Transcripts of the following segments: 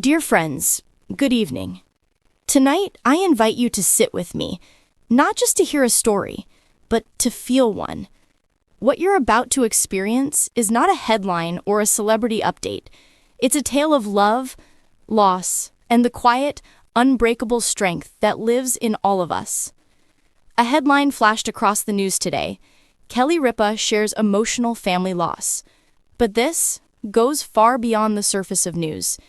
Dear friends, good evening. Tonight, I invite you to sit with me, not just to hear a story, but to feel one. What you're about to experience is not a headline or a celebrity update. It's a tale of love, loss, and the quiet, unbreakable strength that lives in all of us. A headline flashed across the news today. Kelly Ripa shares emotional family loss. But this goes far beyond the surface of news.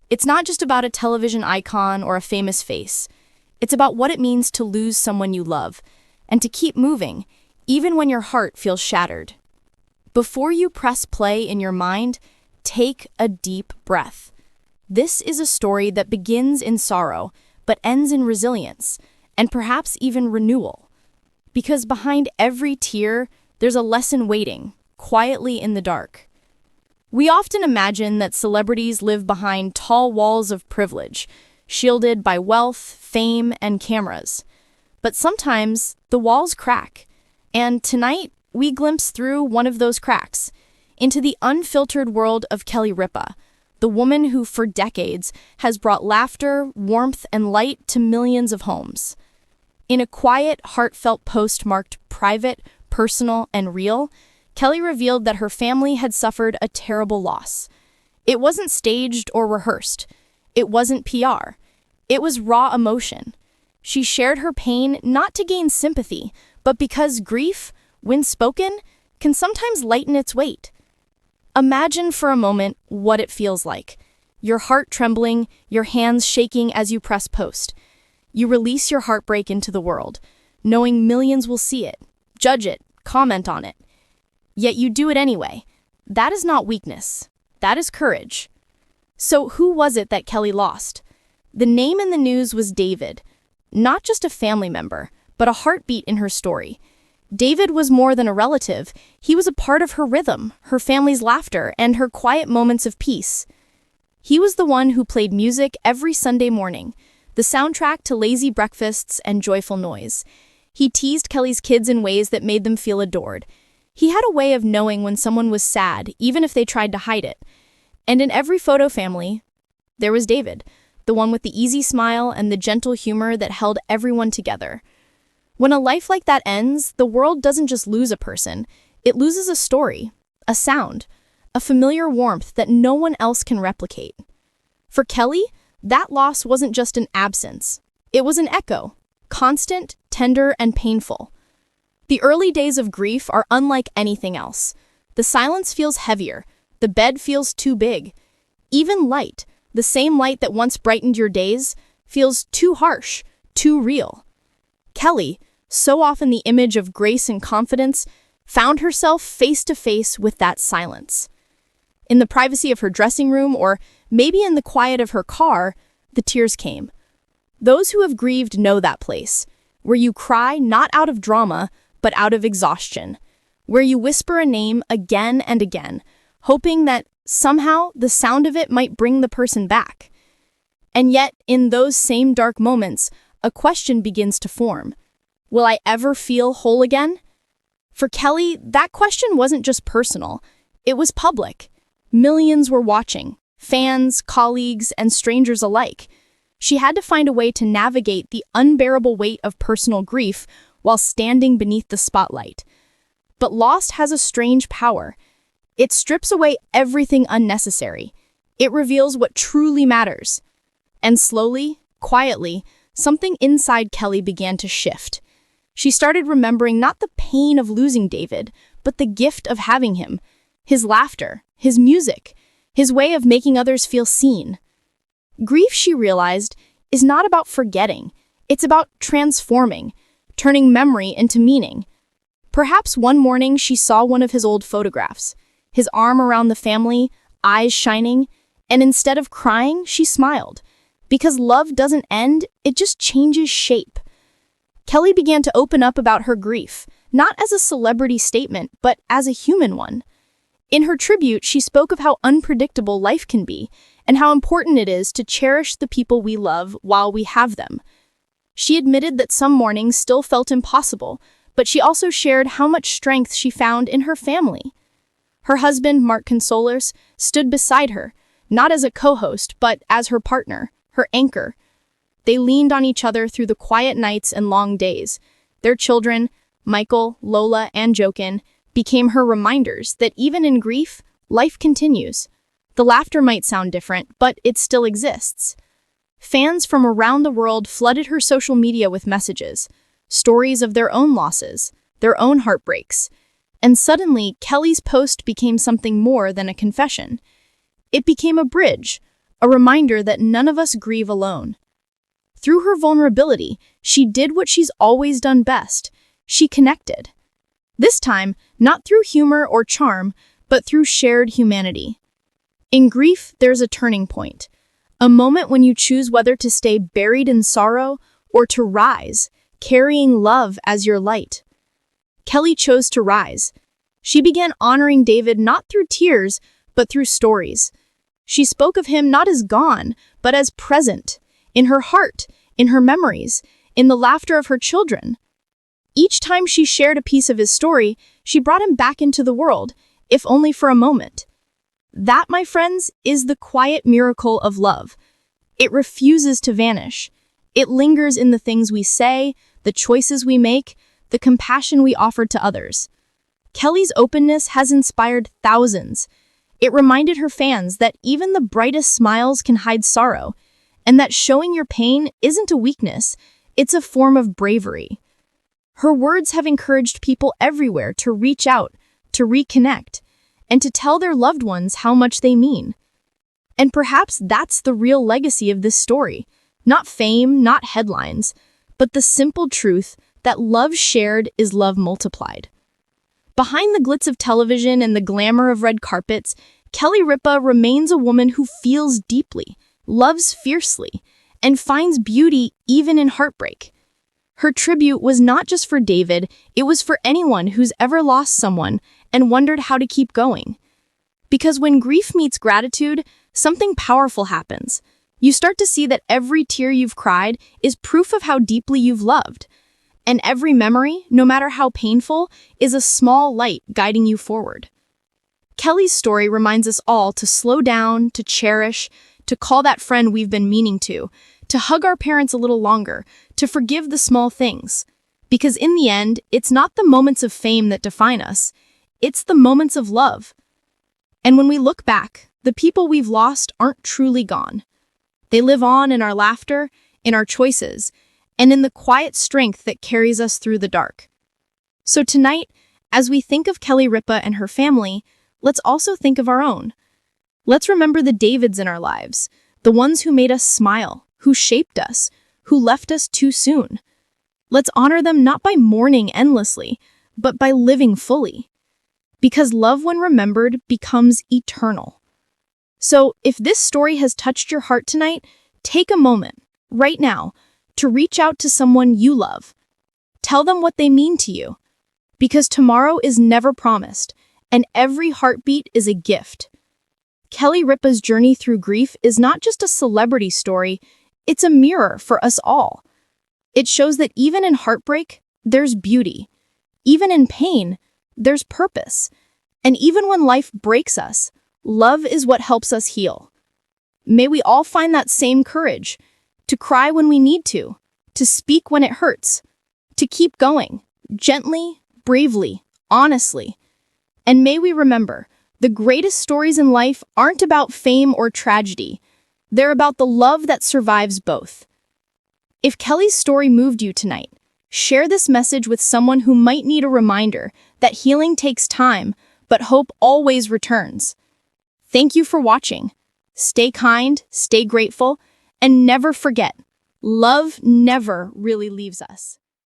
It's not just about a television icon or a famous face. It's about what it means to lose someone you love and to keep moving, even when your heart feels shattered. Before you press play in your mind, take a deep breath. This is a story that begins in sorrow, but ends in resilience, and perhaps even renewal. Because behind every tear, there's a lesson waiting, quietly in the dark. We often imagine that celebrities live behind tall walls of privilege, shielded by wealth, fame, and cameras. But sometimes the walls crack, and tonight we glimpse through one of those cracks into the unfiltered world of Kelly Ripa, the woman who for decades has brought laughter, warmth, and light to millions of homes. In a quiet, heartfelt post marked private, personal, and real, Kelly revealed that her family had suffered a terrible loss. It wasn't staged or rehearsed. It wasn't PR. It was raw emotion. She shared her pain not to gain sympathy, but because grief, when spoken, can sometimes lighten its weight. Imagine for a moment what it feels like. Your heart trembling, your hands shaking as you press post. You release your heartbreak into the world, knowing millions will see it, judge it, comment on it. Yet you do it anyway. That is not weakness. That is courage. So who was it that Kelly lost? The name in the news was David. Not just a family member, but a heartbeat in her story. David was more than a relative. He was a part of her rhythm, her family's laughter, and her quiet moments of peace. He was the one who played music every Sunday morning, the soundtrack to lazy breakfasts and joyful noise. He teased Kelly's kids in ways that made them feel adored. He had a way of knowing when someone was sad, even if they tried to hide it. And in every photo family, there was David, the one with the easy smile and the gentle humor that held everyone together. When a life like that ends, the world doesn't just lose a person, it loses a story, a sound, a familiar warmth that no one else can replicate. For Kelly, that loss wasn't just an absence. It was an echo, constant, tender, and painful. The early days of grief are unlike anything else. The silence feels heavier. The bed feels too big. Even light, the same light that once brightened your days, feels too harsh, too real. Kelly, so often the image of grace and confidence, found herself face to face with that silence. In the privacy of her dressing room, or maybe in the quiet of her car, the tears came. Those who have grieved know that place, where you cry not out of drama, but out of exhaustion, where you whisper a name again and again, hoping that somehow the sound of it might bring the person back. And yet, in those same dark moments, a question begins to form. Will I ever feel whole again? For Kelly, that question wasn't just personal, it was public. Millions were watching, fans, colleagues, and strangers alike. She had to find a way to navigate the unbearable weight of personal grief while standing beneath the spotlight. But loss has a strange power. It strips away everything unnecessary. It reveals what truly matters. And slowly, quietly, something inside Kelly began to shift. She started remembering not the pain of losing David, but the gift of having him. His laughter, his music, his way of making others feel seen. Grief, she realized, is not about forgetting. It's about transforming, turning memory into meaning. Perhaps one morning she saw one of his old photographs, his arm around the family, eyes shining, and instead of crying, she smiled. Because love doesn't end, it just changes shape. Kelly began to open up about her grief, not as a celebrity statement, but as a human one. In her tribute, she spoke of how unpredictable life can be, and how important it is to cherish the people we love while we have them. She admitted that some mornings still felt impossible, but she also shared how much strength she found in her family. Her husband, Mark Consolers, stood beside her, not as a co-host, but as her partner, her anchor. They leaned on each other through the quiet nights and long days. Their children, Michael, Lola, and Jokin, became her reminders that even in grief, life continues. The laughter might sound different, but it still exists. Fans from around the world flooded her social media with messages, stories of their own losses, their own heartbreaks. And suddenly, Kelly's post became something more than a confession. It became a bridge, a reminder that none of us grieve alone. Through her vulnerability, she did what she's always done best. She connected. This time, not through humor or charm, but through shared humanity. In grief, there's a turning point. A moment when you choose whether to stay buried in sorrow or to rise, carrying love as your light. Kelly chose to rise. She began honoring David not through tears, but through stories. She spoke of him not as gone, but as present, in her heart, in her memories, in the laughter of her children. Each time she shared a piece of his story, she brought him back into the world, if only for a moment. That, my friends, is the quiet miracle of love. It refuses to vanish. It lingers in the things we say, the choices we make, the compassion we offer to others. Kelly's openness has inspired thousands. It reminded her fans that even the brightest smiles can hide sorrow, and that showing your pain isn't a weakness, it's a form of bravery. Her words have encouraged people everywhere to reach out, to reconnect, and to tell their loved ones how much they mean. And perhaps that's the real legacy of this story. Not fame, not headlines, but the simple truth that love shared is love multiplied. Behind the glitz of television and the glamour of red carpets, Kelly Ripa remains a woman who feels deeply, loves fiercely, and finds beauty even in heartbreak. Her tribute was not just for David, it was for anyone who's ever lost someone and wondered how to keep going. Because when grief meets gratitude, something powerful happens. You start to see that every tear you've cried is proof of how deeply you've loved. And every memory, no matter how painful, is a small light guiding you forward. Kelly's story reminds us all to slow down, to cherish, to call that friend we've been meaning to hug our parents a little longer, to forgive the small things. Because in the end, it's not the moments of fame that define us, it's the moments of love. And when we look back, the people we've lost aren't truly gone. They live on in our laughter, in our choices, and in the quiet strength that carries us through the dark. So tonight, as we think of Kelly Ripa and her family, let's also think of our own. Let's remember the Davids in our lives, the ones who made us smile, who shaped us, who left us too soon. Let's honor them not by mourning endlessly, but by living fully. Because love, when remembered, becomes eternal. So, if this story has touched your heart tonight, take a moment, right now, to reach out to someone you love. Tell them what they mean to you. Because tomorrow is never promised, and every heartbeat is a gift. Kelly Ripa's journey through grief is not just a celebrity story, it's a mirror for us all. It shows that even in heartbreak, there's beauty. Even in pain, there's purpose. And even when life breaks us, love is what helps us heal. May we all find that same courage, to cry when we need to speak when it hurts, to keep going, gently, bravely, honestly. And may we remember, the greatest stories in life aren't about fame or tragedy. They're about the love that survives both. If Kelly's story moved you tonight, share this message with someone who might need a reminder that healing takes time, but hope always returns. Thank you for watching. Stay kind, stay grateful, and never forget, love never really leaves us.